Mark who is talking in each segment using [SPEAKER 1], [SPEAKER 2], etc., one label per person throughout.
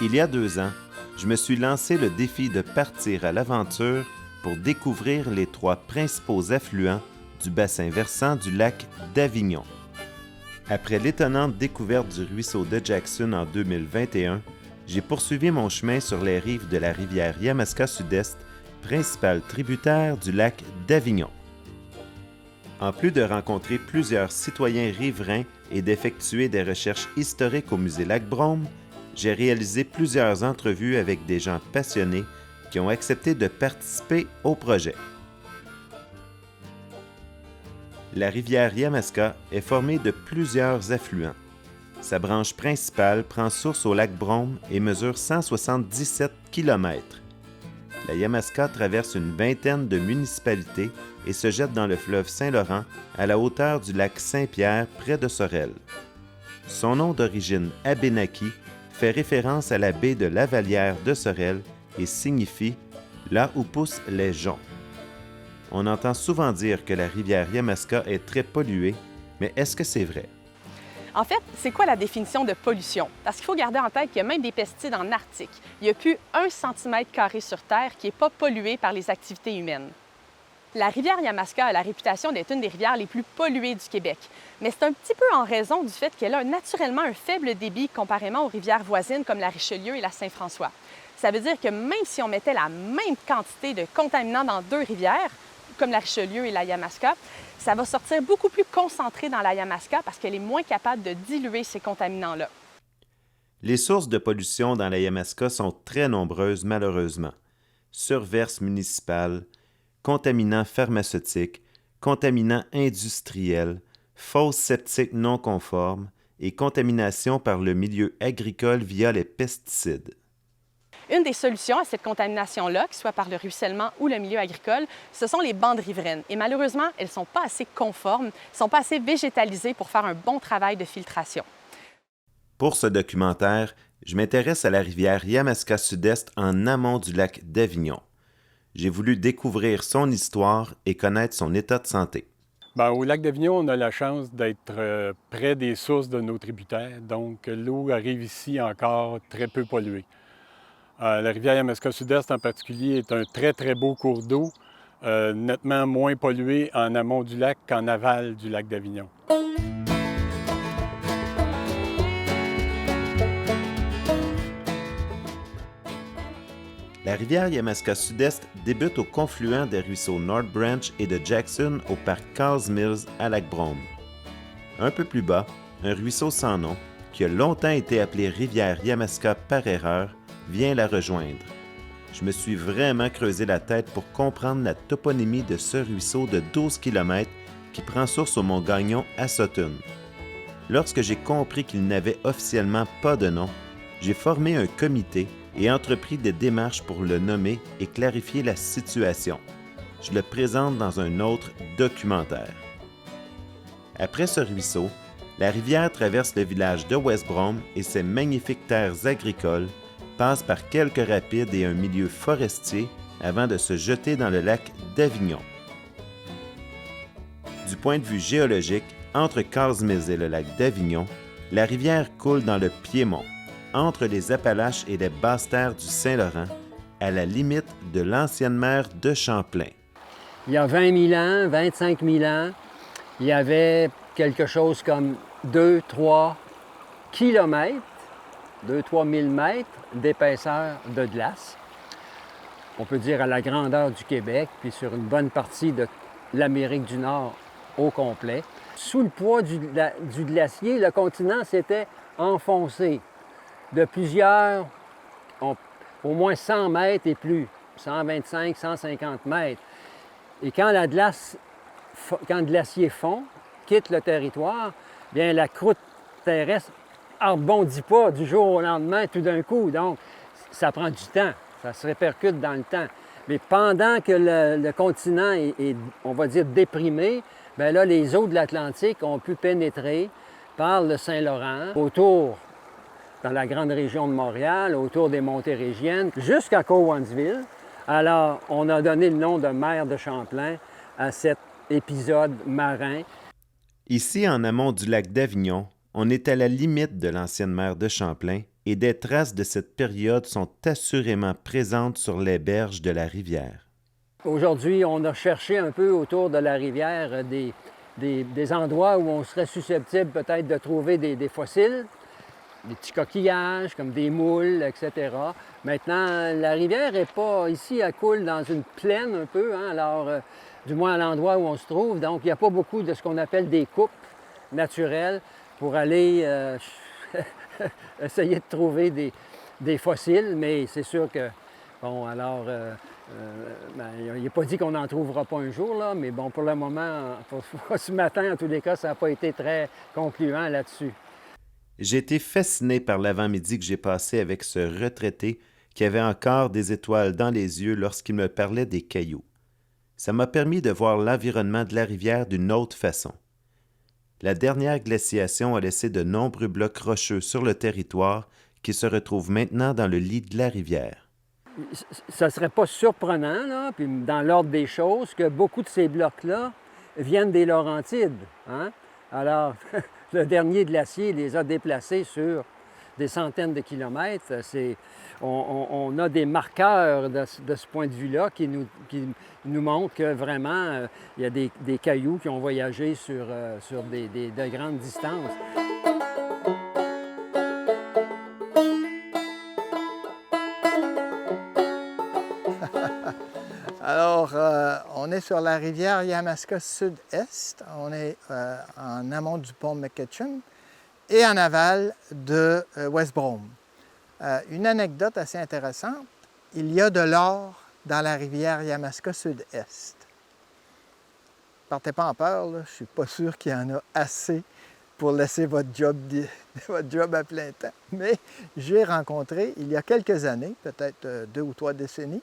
[SPEAKER 1] Il y a 2 ans, je me suis lancé le défi de partir à l'aventure pour découvrir les 3 principaux affluents du bassin versant du lac d'Avignon. Après l'étonnante découverte du ruisseau de Jackson en 2021, j'ai poursuivi mon chemin sur les rives de la rivière Yamaska Sud-Est, principale tributaire du lac d'Avignon. En plus de rencontrer plusieurs citoyens riverains et d'effectuer des recherches historiques au musée Lac-Brome, j'ai réalisé plusieurs entrevues avec des gens passionnés qui ont accepté de participer au projet. La rivière Yamaska est formée de plusieurs affluents. Sa branche principale prend source au Lac-Brome et mesure 177 km. La Yamaska traverse une vingtaine de municipalités et se jette dans le fleuve Saint-Laurent à la hauteur du lac Saint-Pierre près de Sorel. Son nom d'origine abénaki fait référence à la baie de Lavalière de Sorel et signifie « là où poussent les joncs ». On entend souvent dire que la rivière Yamaska est très polluée, mais est-ce que c'est vrai?
[SPEAKER 2] En fait, c'est quoi la définition de pollution? Parce qu'il faut garder en tête qu'il y a même des pesticides en Arctique. Il n'y a plus 1 cm² sur Terre qui n'est pas pollué par les activités humaines. La rivière Yamaska a la réputation d'être une des rivières les plus polluées du Québec. Mais c'est un petit peu en raison du fait qu'elle a naturellement un faible débit comparément aux rivières voisines comme la Richelieu et la Saint-François. Ça veut dire que même si on mettait la même quantité de contaminants dans 2 rivières, comme la Richelieu et la Yamaska, ça va sortir beaucoup plus concentré dans la Yamaska parce qu'elle est moins capable de diluer ces contaminants-là.
[SPEAKER 1] Les sources de pollution dans la Yamaska sont très nombreuses malheureusement. Surverses municipales, contaminants pharmaceutiques, contaminants industriels, fosses septiques non conformes et contamination par le milieu agricole via les pesticides.
[SPEAKER 2] Une des solutions à cette contamination-là, que ce soit par le ruissellement ou le milieu agricole, ce sont les bandes riveraines. Et malheureusement, elles ne sont pas assez conformes, ne sont pas assez végétalisées pour faire un bon travail de filtration.
[SPEAKER 1] Pour ce documentaire, je m'intéresse à la rivière Yamaska Sud-Est en amont du lac d'Avignon. J'ai voulu découvrir son histoire et connaître son état de santé.
[SPEAKER 3] Au lac d'Avignon, on a la chance d'être près des sources de nos tributaires, donc l'eau arrive ici encore très peu polluée. La rivière Yamaska Sud-Est en particulier est un très, très beau cours d'eau, nettement moins pollué en amont du lac qu'en aval du lac d'Avignon.
[SPEAKER 1] La rivière Yamaska Sud-Est débute au confluent des ruisseaux North Branch et de Jackson au parc Carls Mills à Lac-Brome. Un peu plus bas, un ruisseau sans nom, qui a longtemps été appelé rivière Yamaska par erreur, vient la rejoindre. Je me suis vraiment creusé la tête pour comprendre la toponymie de ce ruisseau de 12 km qui prend source au mont Gagnon à Sutton. Lorsque j'ai compris qu'il n'avait officiellement pas de nom, j'ai formé un comité et entrepris des démarches pour le nommer et clarifier la situation. Je le présente dans un autre documentaire. Après ce ruisseau, la rivière traverse le village de West Brome et ses magnifiques terres agricoles, passe par quelques rapides et un milieu forestier avant de se jeter dans le lac d'Avignon. Du point de vue géologique, entre Carls Mills et le lac d'Avignon, la rivière coule dans le Piémont, entre les Appalaches et les basses terres du Saint-Laurent, à la limite de l'ancienne mer de Champlain.
[SPEAKER 4] Il y a 20 000 ans, 25 000 ans, il y avait quelque chose comme 2-3 kilomètres, 2-3 000 mètres d'épaisseur de glace. On peut dire à la grandeur du Québec, puis sur une bonne partie de l'Amérique du Nord au complet. Sous le poids du glacier, le continent s'était enfoncé de plusieurs, au moins 100 mètres et plus, 125, 150 mètres. Et quand le glacier fond, quitte le territoire, bien la croûte terrestre ne rebondit pas du jour au lendemain tout d'un coup. Donc, ça prend du temps, ça se répercute dans le temps. Mais pendant que le continent est, on va dire, déprimé, bien là, les eaux de l'Atlantique ont pu pénétrer par le Saint-Laurent, autour, dans la grande région de Montréal, autour des Montérégiennes, jusqu'à Cowansville. Alors, on a donné le nom de mer de Champlain à cet épisode marin.
[SPEAKER 1] Ici, en amont du lac d'Avignon, on est à la limite de l'ancienne mer de Champlain, et des traces de cette période sont assurément présentes sur les berges de la rivière.
[SPEAKER 4] Aujourd'hui, on a cherché un peu autour de la rivière des endroits où on serait susceptible peut-être de trouver des fossiles, des petits coquillages comme des moules, etc. Maintenant, la rivière n'est pas ici, elle coule dans une plaine un peu, hein, alors du moins à l'endroit où on se trouve. Donc, il n'y a pas beaucoup de ce qu'on appelle des coupes naturelles pour aller essayer de trouver des fossiles, mais c'est sûr que, bon, alors, il n'est pas dit qu'on n'en trouvera pas un jour, là, mais bon, pour le moment, pour ce matin, en tous les cas, ça n'a pas été très concluant là-dessus.
[SPEAKER 1] J'ai été fasciné par l'avant-midi que j'ai passé avec ce retraité qui avait encore des étoiles dans les yeux lorsqu'il me parlait des cailloux. Ça m'a permis de voir l'environnement de la rivière d'une autre façon. La dernière glaciation a laissé de nombreux blocs rocheux sur le territoire qui se retrouvent maintenant dans le lit de la rivière.
[SPEAKER 4] Ça ne serait pas surprenant, là, puis dans l'ordre des choses, que beaucoup de ces blocs-là viennent des Laurentides. Hein? Alors, le dernier glacier les a déplacés sur des centaines de kilomètres. On a des marqueurs de ce point de vue-là qui nous montrent que vraiment, il y a des cailloux qui ont voyagé sur de grandes distances.
[SPEAKER 5] Alors, on est sur la rivière Yamaska Sud-Est. On est en amont du pont McEachern et en aval de West Brome. Une anecdote assez intéressante, il y a de l'or dans la rivière Yamaska Sud-Est. Partez pas en peur, là, je ne suis pas sûr qu'il y en a assez pour laisser votre job à plein temps. Mais j'ai rencontré, il y a quelques années, peut-être 2 ou 3 décennies,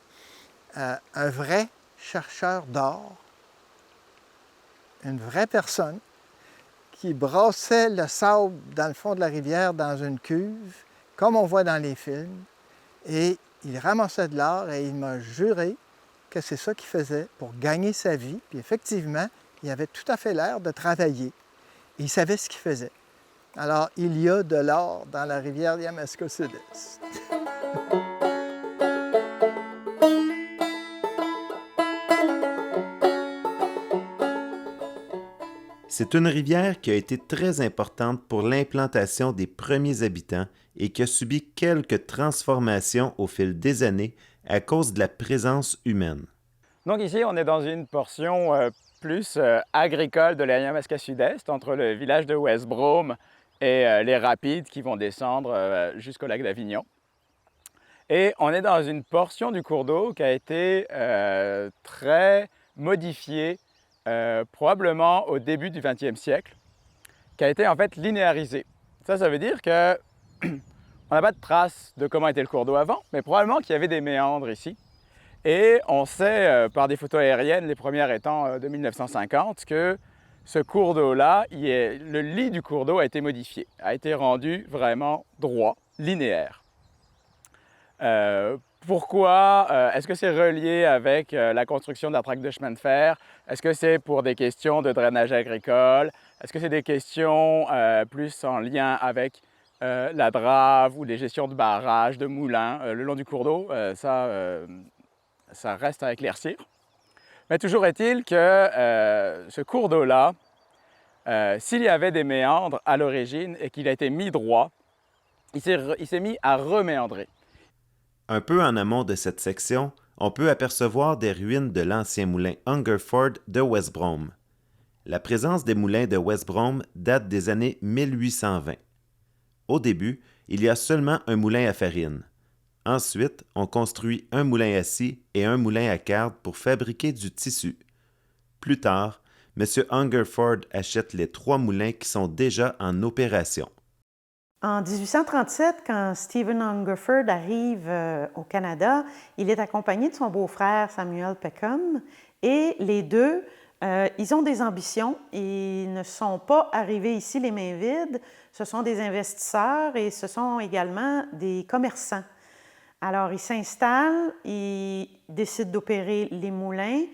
[SPEAKER 5] un vrai chercheur d'or, une vraie personne qui brassait le sable dans le fond de la rivière dans une cuve, comme on voit dans les films, et il ramassait de l'or et il m'a juré que c'est ça qu'il faisait pour gagner sa vie. Puis effectivement, il avait tout à fait l'air de travailler et il savait ce qu'il faisait. Alors, il y a de l'or dans la rivière Yamaska Sud-Est.
[SPEAKER 1] C'est une rivière qui a été très importante pour l'implantation des premiers habitants et qui a subi quelques transformations au fil des années à cause de la présence humaine.
[SPEAKER 6] Donc ici, on est dans une portion plus agricole de la Yamaska Sud-Est, entre le village de West Brome et les rapides qui vont descendre jusqu'au lac d'Avignon. Et on est dans une portion du cours d'eau qui a été très modifiée probablement au début du 20e siècle, qui a été en fait linéarisée. Ça veut dire que on n'a pas de traces de comment était le cours d'eau avant, mais probablement qu'il y avait des méandres ici. Et on sait par des photos aériennes, les premières étant de 1950, que ce cours d'eau-là, le lit du cours d'eau a été modifié, a été rendu vraiment droit, linéaire. Pourquoi? Est-ce que c'est relié avec la construction de la traque de chemin de fer? Est-ce que c'est pour des questions de drainage agricole? Est-ce que c'est des questions plus en lien avec la drave ou les gestions de barrages, de moulins le long du cours d'eau? Ça reste à éclaircir. Mais toujours est-il que ce cours d'eau-là, s'il y avait des méandres à l'origine et qu'il a été mis droit, il s'est mis à reméandrer.
[SPEAKER 1] Un peu en amont de cette section, on peut apercevoir des ruines de l'ancien moulin Hungerford de West Brome. La présence des moulins de West Brome date des années 1820. Au début, il y a seulement un moulin à farine. Ensuite, on construit un moulin à scie et un moulin à carde pour fabriquer du tissu. Plus tard, M. Hungerford achète les 3 moulins qui sont déjà en opération.
[SPEAKER 7] En 1837, quand Stephen Hungerford arrive au Canada, il est accompagné de son beau-frère Samuel Peckham et les deux, ils ont des ambitions. Ils ne sont pas arrivés ici les mains vides. Ce sont des investisseurs et ce sont également des commerçants. Alors, ils s'installent, ils décident d'opérer les moulins,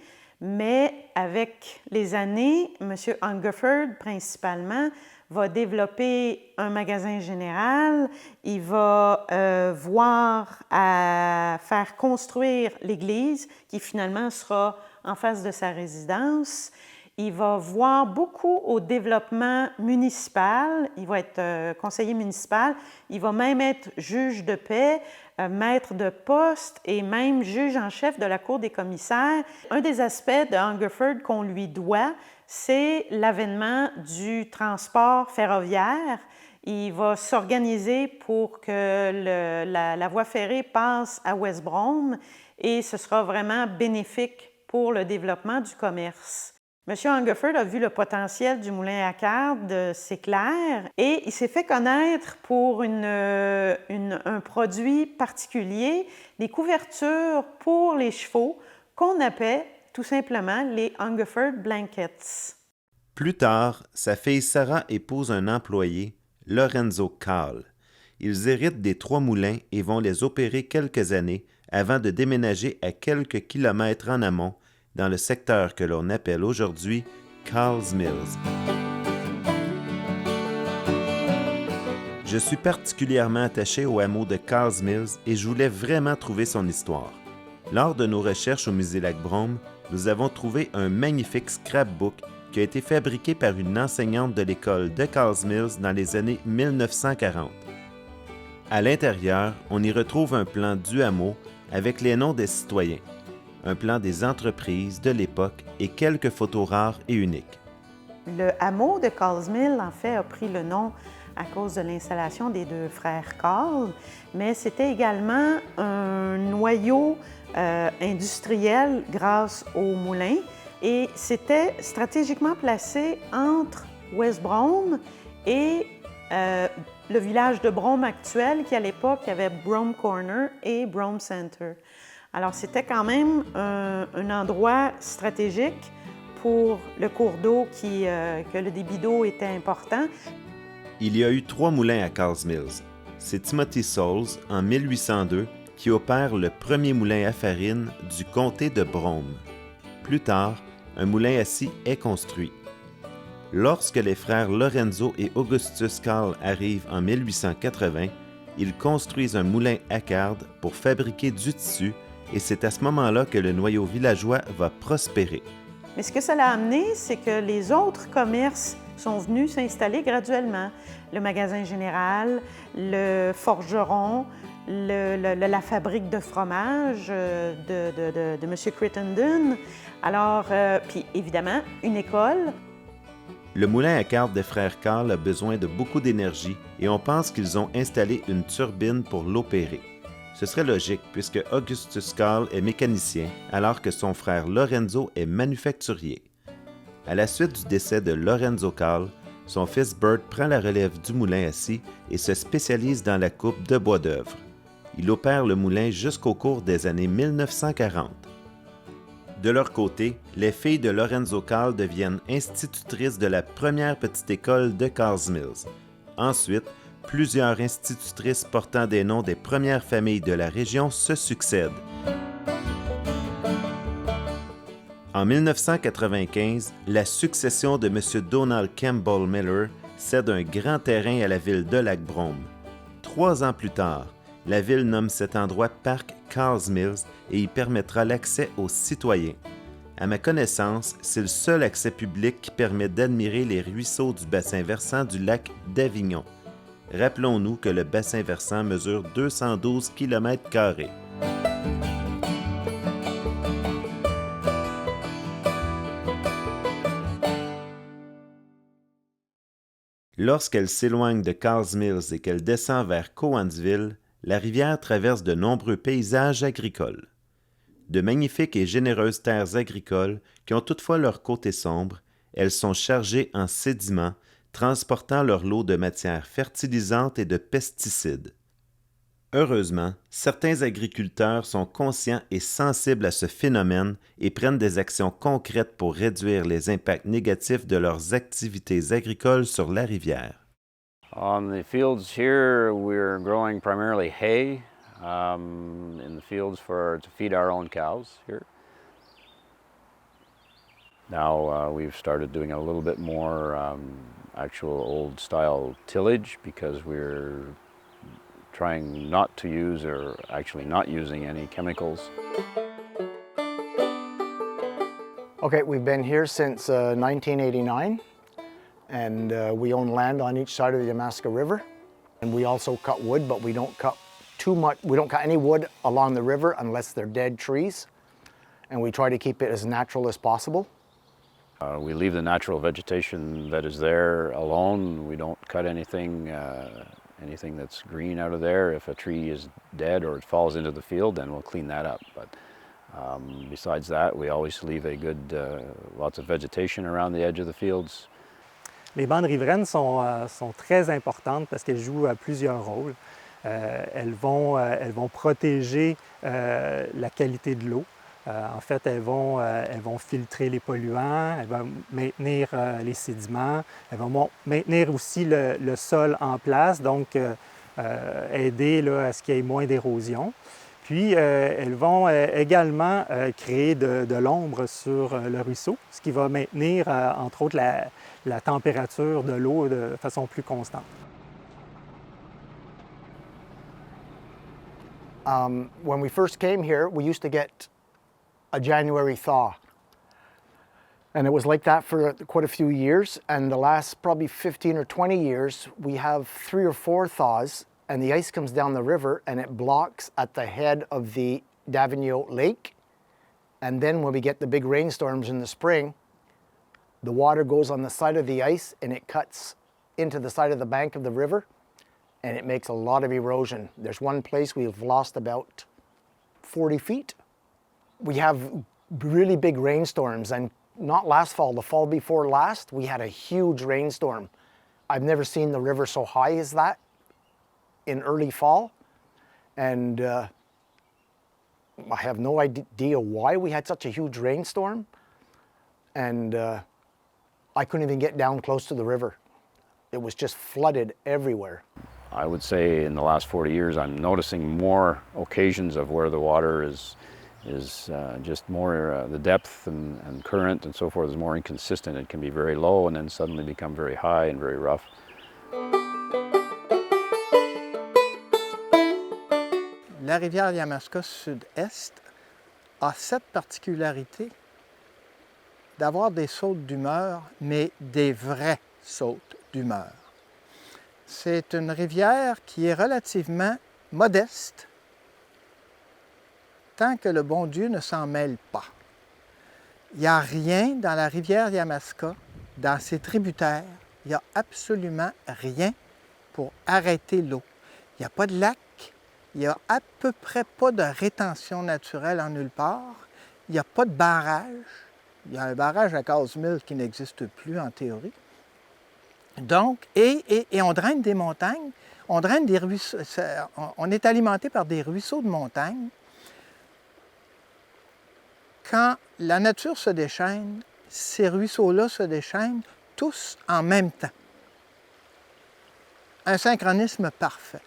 [SPEAKER 7] mais avec les années, M. Hungerford, principalement, va développer un magasin général, il va voir à faire construire l'église qui finalement sera en face de sa résidence. Il va voir beaucoup au développement municipal, il va être conseiller municipal, il va même être juge de paix, maître de poste et même juge en chef de la Cour des commissaires. Un des aspects de Hungerford qu'on lui doit, c'est l'avènement du transport ferroviaire. Il va s'organiser pour que la voie ferrée passe à West Brom et ce sera vraiment bénéfique pour le développement du commerce. M. Hungerford a vu le potentiel du moulin à carde, c'est clair, et il s'est fait connaître pour un produit particulier, des couvertures pour les chevaux qu'on appelle tout simplement les Hungerford Blankets.
[SPEAKER 1] Plus tard, sa fille Sarah épouse un employé, Lorenzo Carl. Ils héritent des 3 moulins et vont les opérer quelques années avant de déménager à quelques kilomètres en amont dans le secteur que l'on appelle aujourd'hui Carl's Mills. Je suis particulièrement attaché au hameau de Carl's Mills et je voulais vraiment trouver son histoire. Lors de nos recherches au musée Lac-Brome, nous avons trouvé un magnifique scrapbook qui a été fabriqué par une enseignante de l'école de Carl's Mills dans les années 1940. À l'intérieur, on y retrouve un plan du hameau avec les noms des citoyens, un plan des entreprises de l'époque et quelques photos rares et uniques.
[SPEAKER 7] Le hameau de Carl's Mills, en fait, a pris le nom à cause de l'installation des 2 frères Carl, mais c'était également un noyau industriel grâce au moulin et c'était stratégiquement placé entre West Brom et le village de Brom actuel qui, à l'époque, avait Brom Corner et Brom Center. Alors, c'était quand même un endroit stratégique pour le cours d'eau que le débit d'eau était important.
[SPEAKER 1] Il y a eu 3 moulins à Carl's Mills. C'est Timothy Sauls, en 1802, qui opère le premier moulin à farine du comté de Brom. Plus tard, un moulin à scie est construit. Lorsque les frères Lorenzo et Augustus Carl arrivent en 1880, ils construisent un moulin à carde pour fabriquer du tissu et c'est à ce moment-là que le noyau villageois va prospérer.
[SPEAKER 7] Mais ce que ça l'a amené, c'est que les autres commerces sont venus s'installer graduellement. Le magasin général, le forgeron, la fabrique de fromage de M. Crittenden. Alors, puis évidemment, une école.
[SPEAKER 1] Le moulin à carde des frères Carl a besoin de beaucoup d'énergie et on pense qu'ils ont installé une turbine pour l'opérer. Ce serait logique puisque Augustus Carl est mécanicien alors que son frère Lorenzo est manufacturier. À la suite du décès de Lorenzo Carl, son fils Bert prend la relève du moulin à scie et se spécialise dans la coupe de bois d'œuvre. Il opère le moulin jusqu'au cours des années 1940. De leur côté, les filles de Lorenzo Carl deviennent institutrices de la première petite école de Carl's Mills. Ensuite, plusieurs institutrices portant des noms des premières familles de la région se succèdent. En 1995, la succession de M. Donald Campbell Miller cède un grand terrain à la ville de Lac-Brome. 3 ans plus tard, la ville nomme cet endroit Parc Carl's Mills et y permettra l'accès aux citoyens. À ma connaissance, c'est le seul accès public qui permet d'admirer les ruisseaux du bassin versant du lac d'Avignon. Rappelons-nous que le bassin versant mesure 212 km². Lorsqu'elle s'éloigne de Carl's Mills et qu'elle descend vers Cowansville, la rivière traverse de nombreux paysages agricoles. De magnifiques et généreuses terres agricoles qui ont toutefois leur côté sombre, elles sont chargées en sédiments, transportant leur lot de matières fertilisantes et de pesticides. Heureusement, certains agriculteurs sont conscients et sensibles à ce phénomène et prennent des actions concrètes pour réduire les impacts négatifs de leurs activités agricoles sur la rivière.
[SPEAKER 8] On the fields here, we're growing primarily hay in the fields to feed our own cows here. Now we've started doing a little bit more actual old style tillage because we're trying not to use or actually not using any chemicals.
[SPEAKER 9] Okay, we've been here since 1989, and we own land on each side of the Yamaska River. And we also cut wood, but we don't cut too much. We don't cut any wood along the river unless they're dead trees. And we try to keep it as natural as possible.
[SPEAKER 8] We leave the natural vegetation that is there alone. We don't cut anything, anything that's green out of there. If a tree is dead or it falls into the field, then we'll clean that up. But besides that, we always leave a good, lots of vegetation around the edge of the fields.
[SPEAKER 10] Les bandes riveraines sont très importantes parce qu'elles jouent plusieurs rôles. Elles vont protéger la qualité de l'eau. En fait, elles vont filtrer les polluants, elles vont maintenir les sédiments, elles vont maintenir aussi le sol en place, donc aider là, à ce qu'il y ait moins d'érosion. Puis, elles vont également créer de l'ombre sur le ruisseau, ce qui va maintenir, entre autres, la température de l'eau de façon plus constante.
[SPEAKER 9] When we first came here, we used to get a January thaw. And it was like that for quite a few years. And the last probably 15 or 20 years, we have 3 or 4 thaws, and the ice comes down the river and it blocks at the head of the Davigneau Lake. And then when we get the big rainstorms in the spring, the water goes on the side of the ice and it cuts into the side of the bank of the river, and it makes a lot of erosion. There's one place we've lost about 40 feet. We have really big rainstorms, and not last fall, the fall before last, we had a huge rainstorm. I've never seen the river so high as that in early fall, and I have no idea why we had such a huge rainstorm, and I couldn't even get down close to the river. It was just flooded everywhere.
[SPEAKER 8] I would say in the last 40 years, I'm noticing more occasions of where the water is just more, the depth and current and so forth is more inconsistent. It can be very low and then suddenly become very high and very rough.
[SPEAKER 5] La rivière Yamaska Sud-Est a cette particularité d'avoir des sautes d'humeur, mais des vraies sautes d'humeur. C'est une rivière qui est relativement modeste, tant que le bon Dieu ne s'en mêle pas. Il n'y a rien dans la rivière Yamaska, dans ses tributaires, il n'y a absolument rien pour arrêter l'eau. Il n'y a pas de lac, il n'y a à peu près pas de rétention naturelle en nulle part, il n'y a pas de barrage. Il y a un barrage à Casemille qui n'existe plus en théorie. Donc, et on draine des montagnes, on draine des ruisseaux, on est alimenté par des ruisseaux de montagne. Quand la nature se déchaîne, ces ruisseaux-là se déchaînent tous en même temps. Un synchronisme parfait.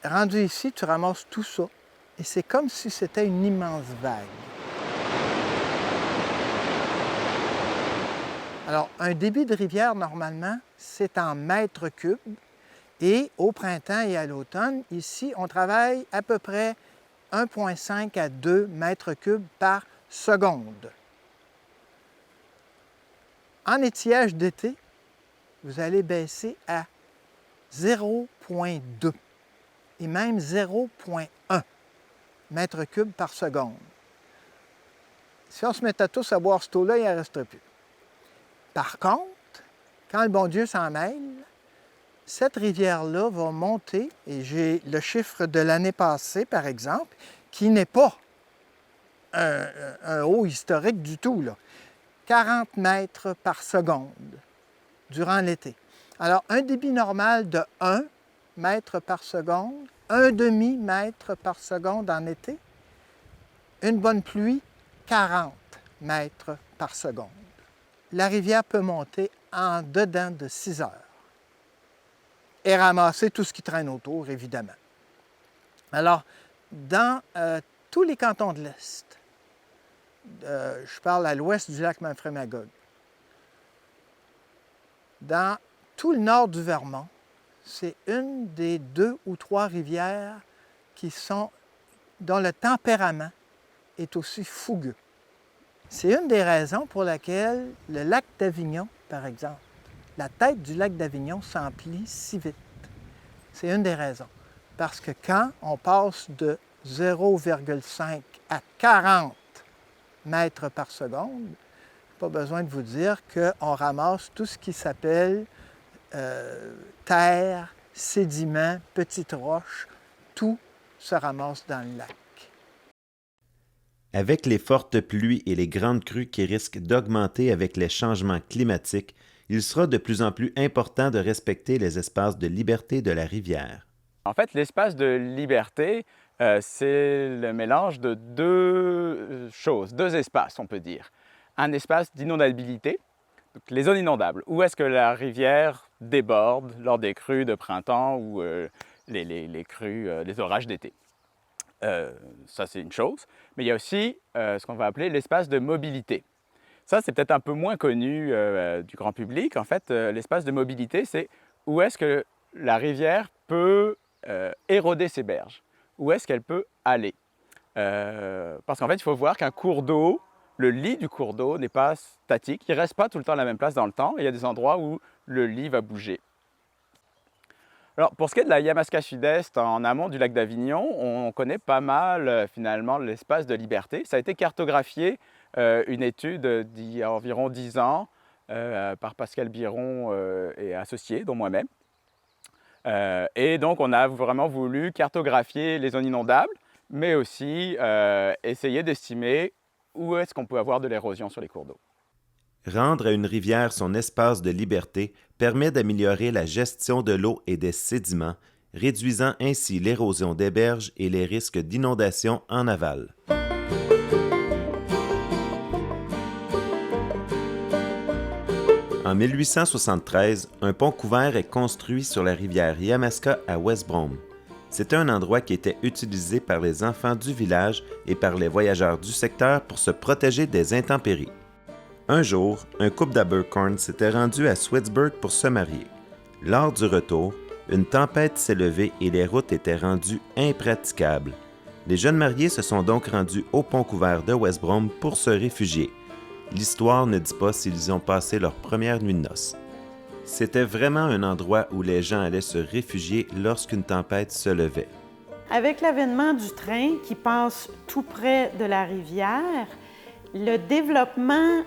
[SPEAKER 5] Rendu ici, tu ramasses tout ça, et c'est comme si c'était une immense vague. Alors, un débit de rivière, normalement, c'est en mètres cubes, et au printemps et à l'automne, ici, on travaille à peu près 1,5 à 2 mètres cubes par seconde. En étiage d'été, vous allez baisser à 0,2 et même 0,1 mètres cubes par seconde. Si on se mettait tous à boire cette eau-là, il n'en resterait plus. Par contre, quand le bon Dieu s'en mêle, cette rivière-là va monter, et j'ai le chiffre de l'année passée, par exemple, qui n'est pas un haut historique du tout, là. 40 mètres par seconde durant l'été. Alors, un débit normal de 1 mètre par seconde, 1,5 mètre par seconde en été, une bonne pluie, 40 mètres par seconde. La rivière peut monter en dedans de 6 heures et ramasser tout ce qui traîne autour, évidemment. Alors, dans tous les cantons de l'Est, je parle à l'ouest du lac Memphremagog, dans tout le nord du Vermont, c'est une des 2 ou 3 rivières dont le tempérament est aussi fougueux. C'est une des raisons pour laquelle le lac d'Avignon, par exemple, la tête du lac d'Avignon s'emplit si vite. C'est une des raisons. Parce que quand on passe de 0,5 à 40 mètres par seconde, pas besoin de vous dire qu'on ramasse tout ce qui s'appelle terre, sédiments, petites roches, tout se ramasse dans le lac.
[SPEAKER 1] Avec les fortes pluies et les grandes crues qui risquent d'augmenter avec les changements climatiques, il sera de plus en plus important de respecter les espaces de liberté de la rivière.
[SPEAKER 6] En fait, l'espace de liberté, c'est le mélange de 2 choses, 2 espaces, on peut dire. Un espace d'inondabilité, donc les zones inondables, où est-ce que la rivière déborde lors des crues de printemps ou les crues, les orages d'été. Ça, c'est une chose. Mais il y a aussi ce qu'on va appeler l'espace de mobilité. Ça, c'est peut-être un peu moins connu du grand public. En fait, l'espace de mobilité, c'est où est-ce que la rivière peut éroder ses berges, où est-ce qu'elle peut aller. Parce qu'en fait, il faut voir qu'un cours d'eau, le lit du cours d'eau n'est pas statique, il ne reste pas tout le temps à la même place dans le temps, il y a des endroits où le lit va bouger. Alors, pour ce qui est de la Yamaska Sud-Est, en amont du lac d'Avignon, on connaît pas mal finalement l'espace de liberté. Ça a été cartographié, une étude d'il y a environ 10 ans par Pascal Biron et associés, dont moi-même. Et donc, on a vraiment voulu cartographier les zones inondables, mais aussi essayer d'estimer où est-ce qu'on peut avoir de l'érosion sur les cours d'eau.
[SPEAKER 1] Rendre à une rivière son espace de liberté permet d'améliorer la gestion de l'eau et des sédiments, réduisant ainsi l'érosion des berges et les risques d'inondation en aval. En 1873, un pont couvert est construit sur la rivière Yamaska à West Brome. C'était un endroit qui était utilisé par les enfants du village et par les voyageurs du secteur pour se protéger des intempéries. Un jour, un couple d'Abercorn s'était rendu à Swedesburg pour se marier. Lors du retour, une tempête s'est levée et les routes étaient rendues impraticables. Les jeunes mariés se sont donc rendus au pont couvert de West Brome pour se réfugier. L'histoire ne dit pas s'ils y ont passé leur première nuit de noces. C'était vraiment un endroit où les gens allaient se réfugier lorsqu'une tempête se levait.
[SPEAKER 7] Avec l'avènement du train qui passe tout près de la rivière, le développement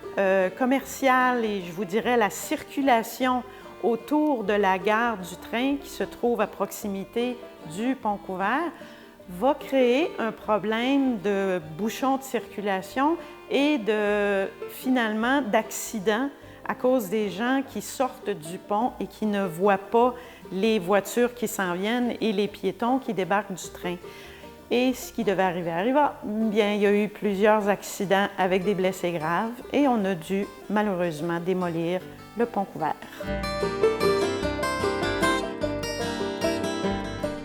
[SPEAKER 7] commercial et je vous dirais la circulation autour de la gare du train qui se trouve à proximité du pont couvert va créer un problème de bouchons de circulation et finalement d'accidents à cause des gens qui sortent du pont et qui ne voient pas les voitures qui s'en viennent et les piétons qui débarquent du train. Et ce qui devait arriver arriva. Bien, il y a eu plusieurs accidents avec des blessés graves et on a dû malheureusement démolir le pont couvert.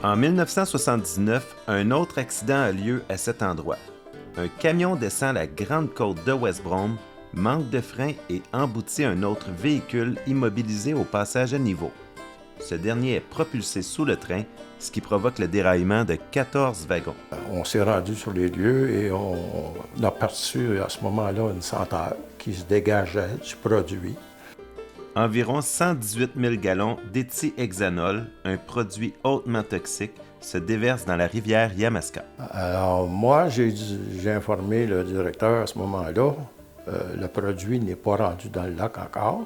[SPEAKER 1] En 1979, un autre accident a lieu à cet endroit. Un camion descend la grande côte de West Brome, manque de frein et emboutit un autre véhicule immobilisé au passage à niveau. Ce dernier est propulsé sous le train, ce qui provoque le déraillement de 14 wagons.
[SPEAKER 11] On s'est rendu sur les lieux et on a perçu à ce moment-là une senteur qui se dégageait du produit.
[SPEAKER 1] Environ 118 000 gallons d'éthylhexanol, un produit hautement toxique, se déverse dans la rivière Yamaska.
[SPEAKER 11] Alors moi, j'ai informé le directeur à ce moment-là. Le produit n'est pas rendu dans le lac encore.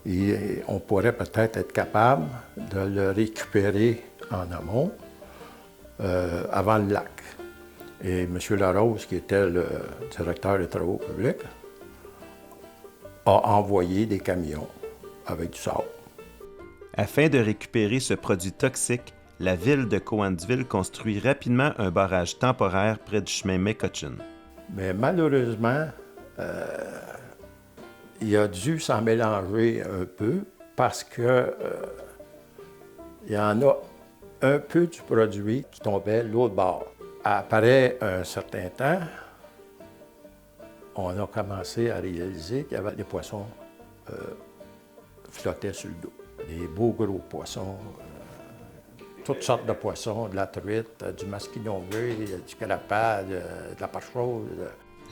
[SPEAKER 11] Et on pourrait peut-être être capable de le récupérer en amont avant le lac. Et M. Larose, qui était le directeur des travaux publics, a envoyé des camions avec du sable.
[SPEAKER 1] Afin de récupérer ce produit toxique, la ville de Cowansville construit rapidement un barrage temporaire près du chemin Mecochon.
[SPEAKER 11] Mais malheureusement, il a dû s'en mélanger un peu parce que il y en a un peu du produit qui tombait l'autre bord. Après un certain temps, on a commencé à réaliser qu'il y avait des poissons flottaient sur le dos. Des beaux gros poissons, toutes sortes de poissons, de la truite, du masquignon gris, du carapade, de la parchose.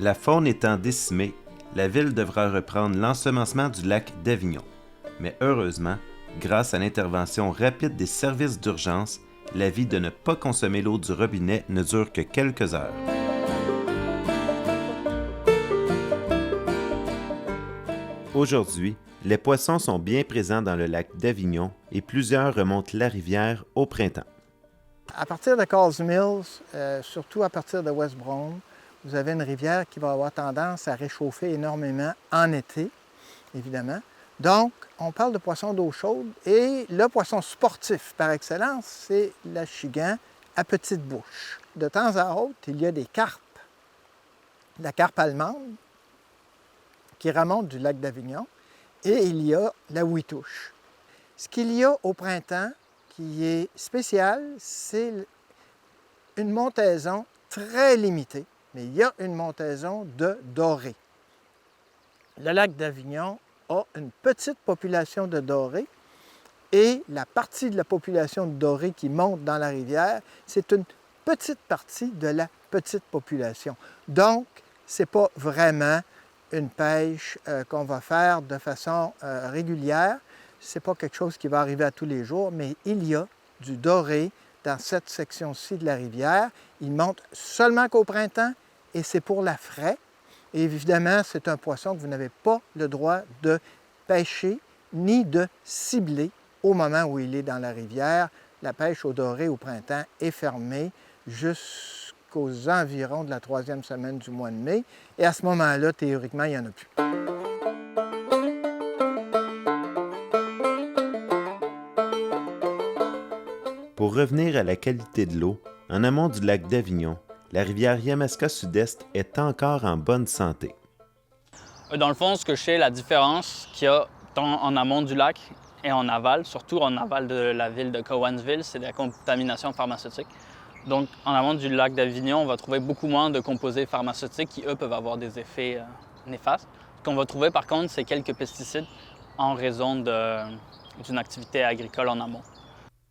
[SPEAKER 1] La faune étant décimée, la ville devra reprendre l'ensemencement du lac d'Avignon. Mais heureusement, grâce à l'intervention rapide des services d'urgence, l'avis de ne pas consommer l'eau du robinet ne dure que quelques heures. Aujourd'hui, les poissons sont bien présents dans le lac d'Avignon et plusieurs remontent la rivière au printemps.
[SPEAKER 5] À partir de Carls Mills, surtout à partir de West Brome, vous avez une rivière qui va avoir tendance à réchauffer énormément en été, évidemment. Donc, on parle de poissons d'eau chaude et le poisson sportif par excellence, c'est l'achigan à petite bouche. De temps à autre, il y a des carpes. La carpe allemande qui remonte du lac d'Avignon et il y a la huitouche. Ce qu'il y a au printemps qui est spécial, c'est une montaison très limitée, mais il y a une montaison de dorés. Le lac d'Avignon a une petite population de dorés et la partie de la population de dorés qui monte dans la rivière, c'est une petite partie de la petite population. Donc, ce n'est pas vraiment une pêche qu'on va faire de façon régulière. Ce n'est pas quelque chose qui va arriver à tous les jours, mais il y a du doré dans cette section-ci de la rivière. Il monte seulement qu'au printemps et c'est pour la fraie. Et évidemment, c'est un poisson que vous n'avez pas le droit de pêcher ni de cibler au moment où il est dans la rivière. La pêche au doré au printemps est fermée jusqu'aux environs de la 3e semaine du mois de mai. Et à ce moment-là, théoriquement, il n'y en a plus.
[SPEAKER 1] Pour revenir à la qualité de l'eau, en amont du lac d'Avignon, la rivière Yamaska Sud-Est est encore en bonne santé.
[SPEAKER 12] Dans le fond, ce que je sais, la différence qu'il y a tant en amont du lac et en aval, surtout en aval de la ville de Cowansville, c'est la contamination pharmaceutique. Donc, en amont du lac d'Avignon, on va trouver beaucoup moins de composés pharmaceutiques qui, eux, peuvent avoir des effets néfastes. Ce qu'on va trouver, par contre, c'est quelques pesticides en raison d'une activité agricole en amont.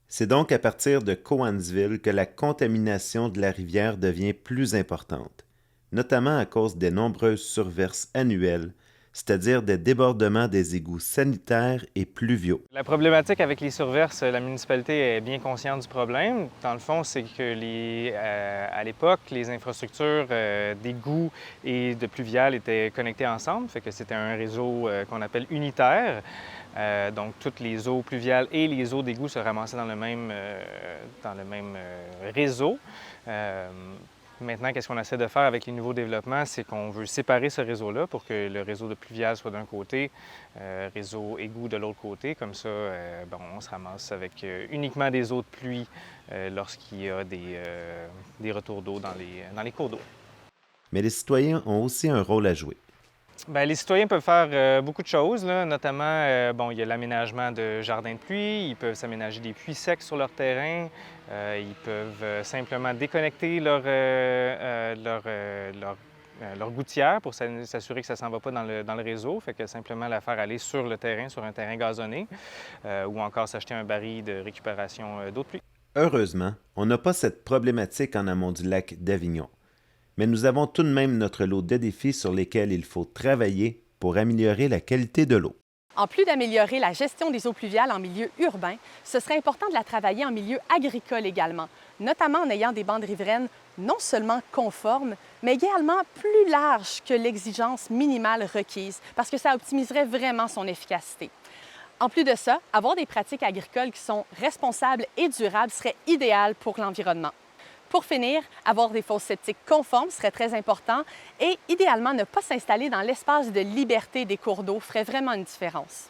[SPEAKER 1] C'est donc à partir de Cowansville que la contamination de la rivière devient plus importante, notamment à cause des nombreuses surverses annuelles, c'est-à-dire des débordements des égouts sanitaires et pluviaux.
[SPEAKER 13] La problématique avec les surverses, la municipalité est bien consciente du problème. Dans le fond, c'est que à l'époque, les infrastructures d'égouts et de pluviales étaient connectées ensemble, fait que c'était un réseau qu'on appelle unitaire. Donc, toutes les eaux pluviales et les eaux d'égout se ramassaient dans le même réseau. Maintenant, qu'est-ce qu'on essaie de faire avec les nouveaux développements? C'est qu'on veut séparer ce réseau-là pour que le réseau de pluviales soit d'un côté, réseau égout de l'autre côté. Comme ça, on se ramasse avec uniquement des eaux de pluie lorsqu'il y a des retours d'eau dans les cours d'eau.
[SPEAKER 1] Mais les citoyens ont aussi un rôle à jouer.
[SPEAKER 13] Bien, les citoyens peuvent faire beaucoup de choses, là. Notamment, il y a l'aménagement de jardins de pluie, ils peuvent s'aménager des puits secs sur leur terrain, ils peuvent simplement déconnecter leur gouttière pour s'assurer que ça ne s'en va pas dans le réseau, fait que simplement la faire aller sur le terrain, sur un terrain gazonné, ou encore s'acheter un baril de récupération d'eau de pluie.
[SPEAKER 1] Heureusement, on n'a pas cette problématique en amont du lac d'Avignon. Mais nous avons tout de même notre lot de défis sur lesquels il faut travailler pour améliorer la qualité de l'eau.
[SPEAKER 2] En plus d'améliorer la gestion des eaux pluviales en milieu urbain, ce serait important de la travailler en milieu agricole également, notamment en ayant des bandes riveraines non seulement conformes, mais également plus larges que l'exigence minimale requise, parce que ça optimiserait vraiment son efficacité. En plus de ça, avoir des pratiques agricoles qui sont responsables et durables serait idéal pour l'environnement. Pour finir, avoir des fosses septiques conformes serait très important et idéalement ne pas s'installer dans l'espace de liberté des cours d'eau ferait vraiment une différence.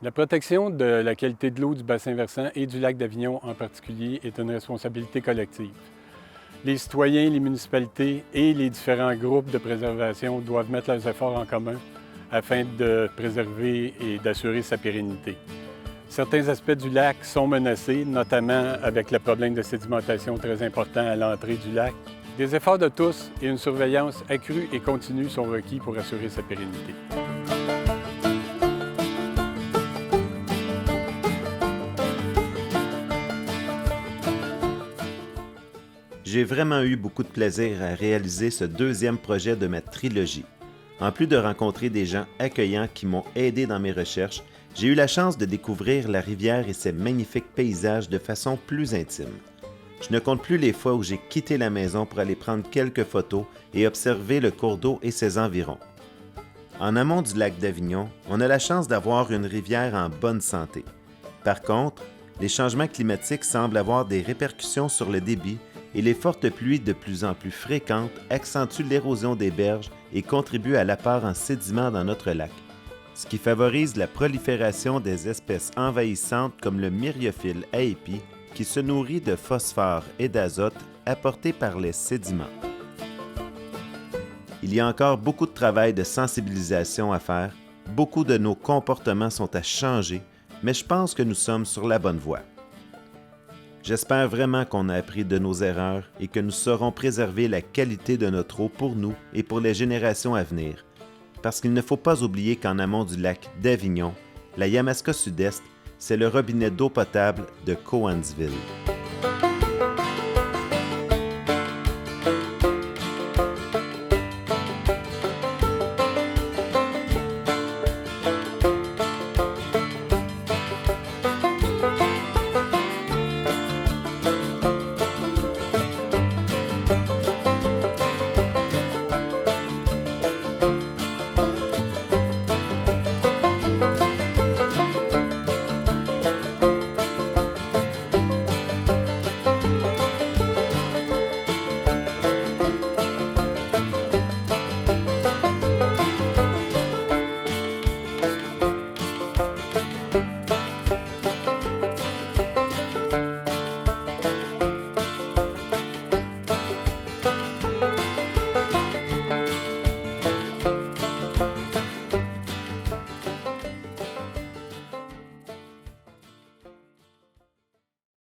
[SPEAKER 3] La protection de la qualité de l'eau du bassin versant et du lac d'Avignon en particulier est une responsabilité collective. Les citoyens, les municipalités et les différents groupes de préservation doivent mettre leurs efforts en commun afin de préserver et d'assurer sa pérennité. Certains aspects du lac sont menacés, notamment avec le problème de sédimentation très important à l'entrée du lac. Des efforts de tous et une surveillance accrue et continue sont requis pour assurer sa pérennité.
[SPEAKER 1] j'ai vraiment eu beaucoup de plaisir à réaliser ce deuxième projet de ma trilogie. En plus de rencontrer des gens accueillants qui m'ont aidé dans mes recherches, j'ai eu la chance de découvrir la rivière et ses magnifiques paysages de façon plus intime. Je ne compte plus les fois où j'ai quitté la maison pour aller prendre quelques photos et observer le cours d'eau et ses environs. En amont du lac d'Avignon, on a la chance d'avoir une rivière en bonne santé. Par contre, les changements climatiques semblent avoir des répercussions sur le débit et les fortes pluies de plus en plus fréquentes accentuent l'érosion des berges et contribuent à l'apport en sédiments dans notre lac, ce qui favorise la prolifération des espèces envahissantes comme le myriophile à épis qui se nourrit de phosphore et d'azote apportés par les sédiments. Il y a encore beaucoup de travail de sensibilisation à faire, beaucoup de nos comportements sont à changer, mais je pense que nous sommes sur la bonne voie. J'espère vraiment qu'on a appris de nos erreurs et que nous saurons préserver la qualité de notre eau pour nous et pour les générations à venir. Parce qu'il ne faut pas oublier qu'en amont du lac d'Avignon, la Yamaska Sud-Est, c'est le robinet d'eau potable de Cowansville.